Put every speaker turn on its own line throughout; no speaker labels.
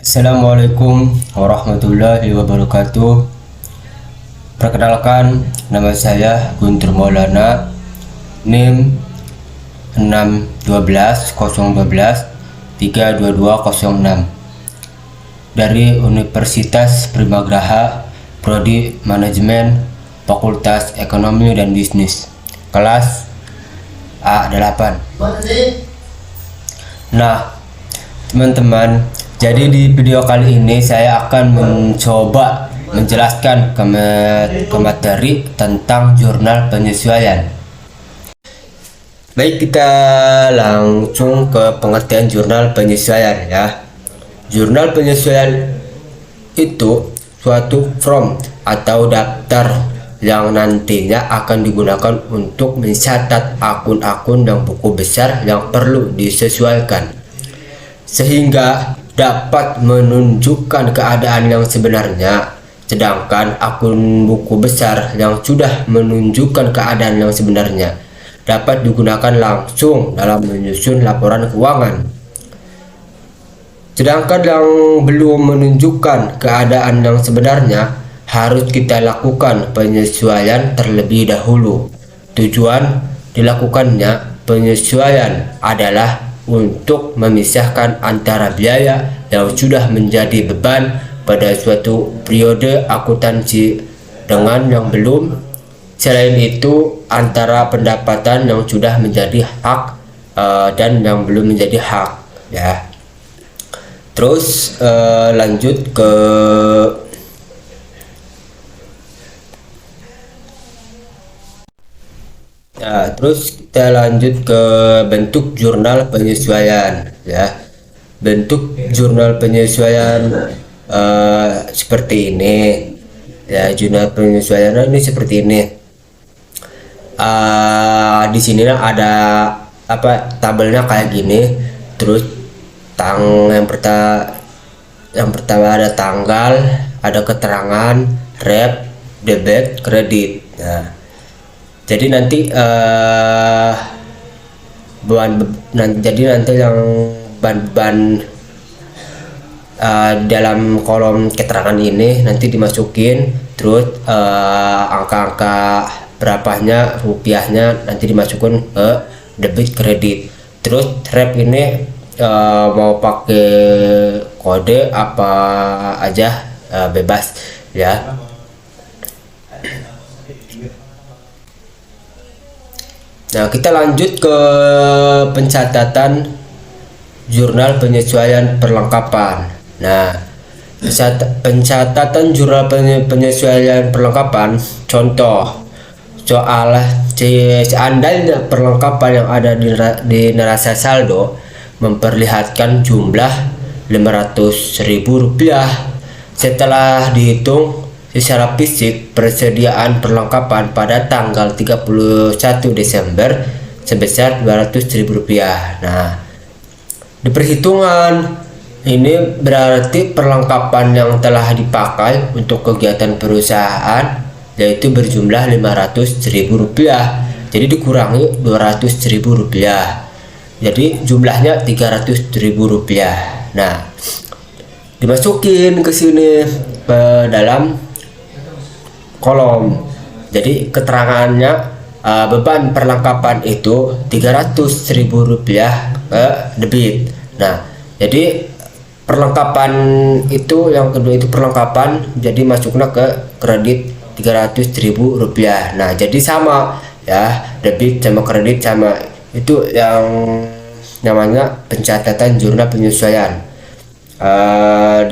Assalamualaikum warahmatullahi wabarakatuh. Perkenalkan, nama saya Guntur Maulana, NIM 61201232206 dari Universitas Primagraha, Prodi Manajemen, Fakultas Ekonomi dan Bisnis, kelas A8. Nah, teman-teman, jadi di video kali ini saya akan mencoba menjelaskan ke materi tentang jurnal penyesuaian. Baik, kita langsung ke pengertian jurnal penyesuaian ya. Jurnal penyesuaian itu suatu form atau daftar yang nantinya akan digunakan untuk mencatat akun-akun dan buku besar yang perlu disesuaikan, sehingga dapat menunjukkan keadaan yang sebenarnya, sedangkan akun buku besar yang sudah menunjukkan keadaan yang sebenarnya dapat digunakan langsung dalam menyusun laporan keuangan. Sedangkan yang belum menunjukkan keadaan yang sebenarnya harus kita lakukan penyesuaian terlebih dahulu. Tujuan dilakukannya penyesuaian adalah untuk memisahkan antara biaya yang sudah menjadi beban pada suatu periode akuntansi dengan yang belum. Selain itu, antara pendapatan yang sudah menjadi hak dan yang belum menjadi hak ya. Terus lanjut ke terus kita lanjut ke bentuk jurnal penyesuaian ya. Bentuk jurnal penyesuaian seperti ini ya. Jurnal penyesuaian ini seperti ini. Di sini ada tabelnya kayak gini. Terus yang pertama ada tanggal, ada keterangan, rep, debit, kredit. Nah, jadi nanti yang beban dalam kolom keterangan ini nanti dimasukin, terus angka-angka berapanya rupiahnya nanti dimasukkan ke debit kredit. Terus rep ini mau pakai kode apa aja bebas ya. Nah, kita lanjut ke pencatatan jurnal penyesuaian perlengkapan. Nah, pencatatan jurnal penyesuaian perlengkapan, contoh soal seandainya perlengkapan yang ada di neraca saldo memperlihatkan jumlah Rp500.000 setelah dihitung secara fisik persediaan perlengkapan pada tanggal 31 Desember sebesar Rp200.000. Nah, di perhitungan ini berarti perlengkapan yang telah dipakai untuk kegiatan perusahaan yaitu berjumlah Rp500.000. Jadi dikurangi Rp200.000. Jadi jumlahnya Rp300.000. Nah, dimasukin ke sini ke dalam kolom. Jadi keterangannya beban perlengkapan itu Rp300.000 ke debit. Nah, jadi perlengkapan itu yang kedua itu perlengkapan, jadi masuknya ke kredit Rp300.000. Nah, jadi sama ya, debit sama kredit sama. Itu yang namanya pencatatan jurnal penyesuaian.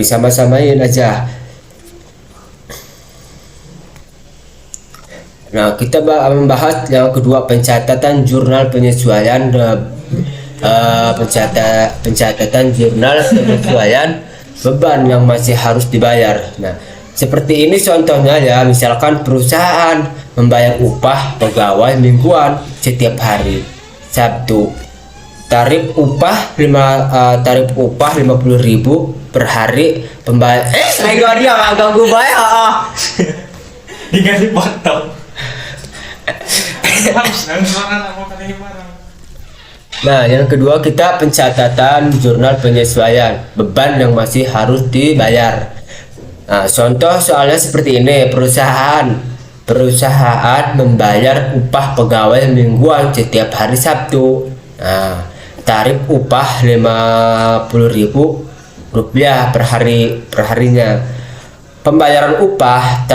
Disama-samain aja. Nah, kita membahas yang kedua, pencatatan jurnal penyesuaian. Pencatatan jurnal penyesuaian beban yang masih harus dibayar. Nah, seperti ini contohnya ya. Misalkan perusahaan membayar upah pegawai mingguan setiap hari Sabtu. Tarif upah 50.000 per hari. Pembayar dia nggak ganggu bayar.
Dikasih potong. Harus kan soalnya mau kali barang.
Nah, yang kedua kita pencatatan jurnal penyesuaian beban yang masih harus dibayar. Nah, contoh soalnya seperti ini, perusahaan membayar upah pegawai mingguan setiap hari Sabtu. Nah, tarif upah Rp50.000 per harinya. Pembayaran upah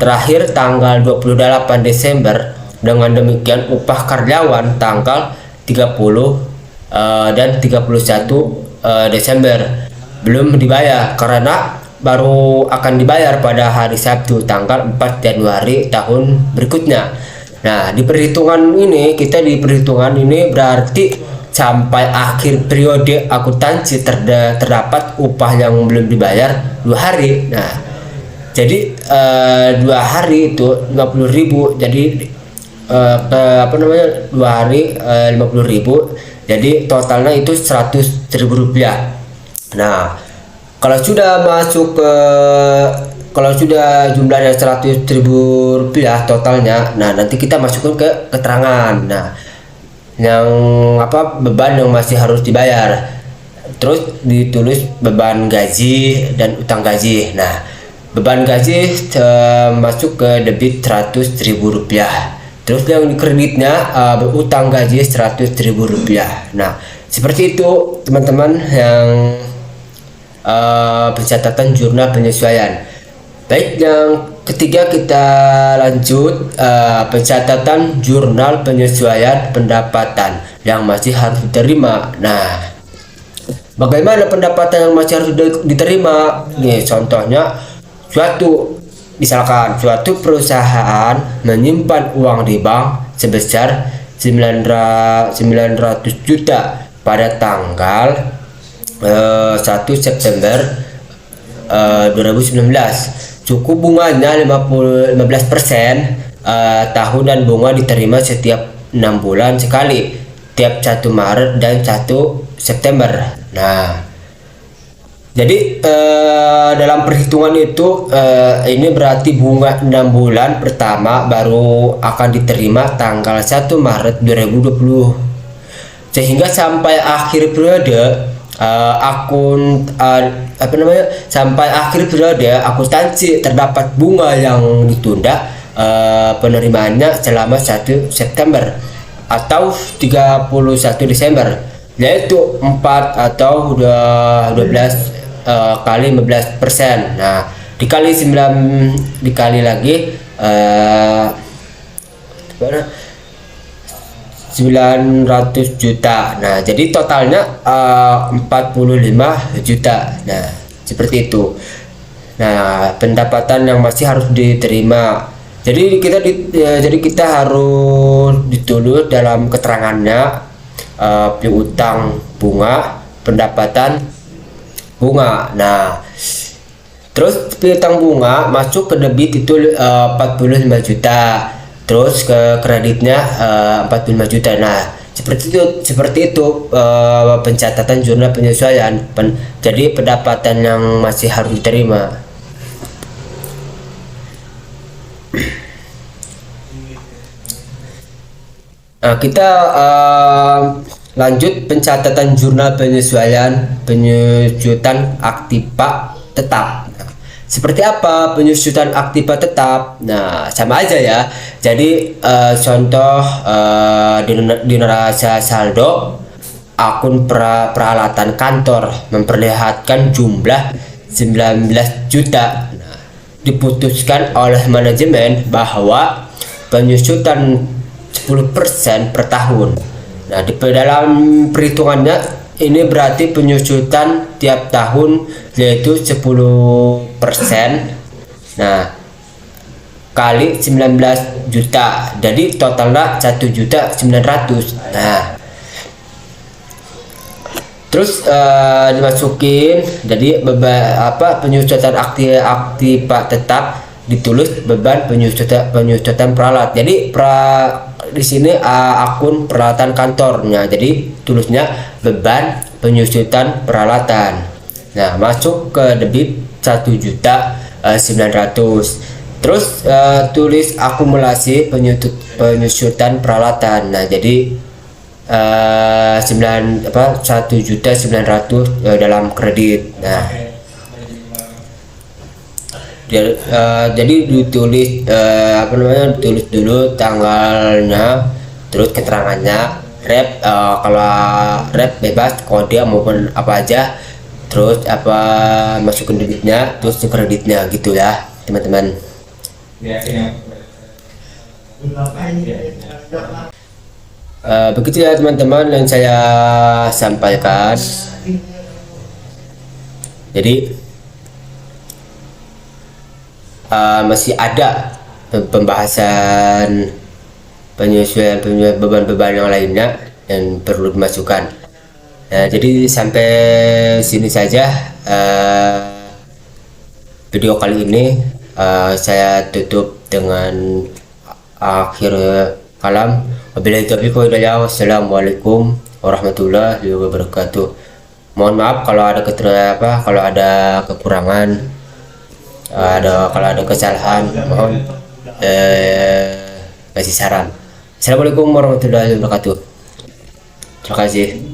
terakhir tanggal 28 Desember. Dengan demikian upah karyawan tanggal 30 dan 31 Desember belum dibayar karena baru akan dibayar pada hari Sabtu tanggal 4 Januari tahun berikutnya. Nah, di perhitungan ini berarti sampai akhir periode akuntansi terdapat upah yang belum dibayar 2 hari. Nah, jadi 2 hari itu 50.000, jadi 2 hari 50.000, jadi totalnya itu Rp100.000. Nah, kalau sudah jumlahnya Rp100.000 totalnya, nah nanti kita masukkan ke keterangan. Nah, yang beban yang masih harus dibayar, terus ditulis beban gaji dan utang gaji. Nah, beban gaji masuk ke debit Rp100.000. Terus yang di kreditnya utang gaji Rp100.000. Nah, seperti itu teman-teman yang pencatatan jurnal penyesuaian. Baik, yang ketiga kita lanjut pencatatan jurnal penyesuaian pendapatan yang masih harus diterima. Nah, bagaimana pendapatan yang masih harus diterima? Nih contohnya, misalkan suatu perusahaan menyimpan uang di bank sebesar 900 juta pada tanggal 1 September 2019. Suku bunganya 15% tahunan, bunga diterima setiap 6 bulan sekali, tiap 1 Maret dan 1 September. Nah, jadi dalam perhitungan itu ini berarti bunga 6 bulan pertama baru akan diterima tanggal 1 Maret 2020, sehingga sampai akhir periode sampai akhir periode akuntansi terdapat bunga yang ditunda penerimaannya selama 1 September atau 31 Desember, yaitu 4 atau 12 kali 15%. Nah, dikali 900 juta. Nah, jadi totalnya 45 juta. Nah, seperti itu. Nah, pendapatan yang masih harus diterima. Jadi kita harus ditulis dalam keterangannya piutang bunga, pendapatan bunga. Nah, terus piutang bunga masuk ke debit itu 45 juta. Terus ke kreditnya 45 juta. Nah, seperti itu pencatatan jurnal penyesuaian. Jadi pendapatan yang masih harus diterima. Nah, kita lanjut pencatatan jurnal penyusutan aktiva tetap. Seperti apa penyusutan aktiva tetap? Nah, sama aja ya. Jadi contoh di neraca saldo akun peralatan kantor memperlihatkan jumlah 19 juta. Nah, diputuskan oleh manajemen bahwa penyusutan 10% per tahun. Nah, di dalam perhitungannya ini berarti penyusutan tiap tahun yaitu 10%. Nah, kali 19 juta, jadi totalnya 1.900.000. Nah, terus dimasukin, jadi penyusutan aktiva tetap ditulis beban penyusutan peralat. Jadi di sini akun peralatan kantornya, jadi tulisnya beban penyusutan peralatan. Nah, masuk ke debit 1.900.000. Terus tulis akumulasi penyusutan peralatan. Nah, jadi 1.900.000 dalam kredit. Nah, jadi ditulis ditulis dulu tanggalnya, terus keterangannya, rep kalau rep bebas kode maupun apa aja, terus masukin duitnya, terus kreditnya gitu ya teman-teman. Begitu ya teman-teman yang saya sampaikan. Jadi masih ada pembahasan penyesuaian beban-beban yang lainnya yang perlu dimasukkan. Jadi sampai sini saja video kali ini. Saya tutup dengan akhir kalam. Wabillahi taufiq wal hidayah. Wassalamualaikum warahmatullahi wabarakatuh. Mohon maaf kalau ada kalau ada kekurangan, kalau ada kesalahan, mohon kasih saran. Assalamualaikum warahmatullahi wabarakatuh. Terima kasih.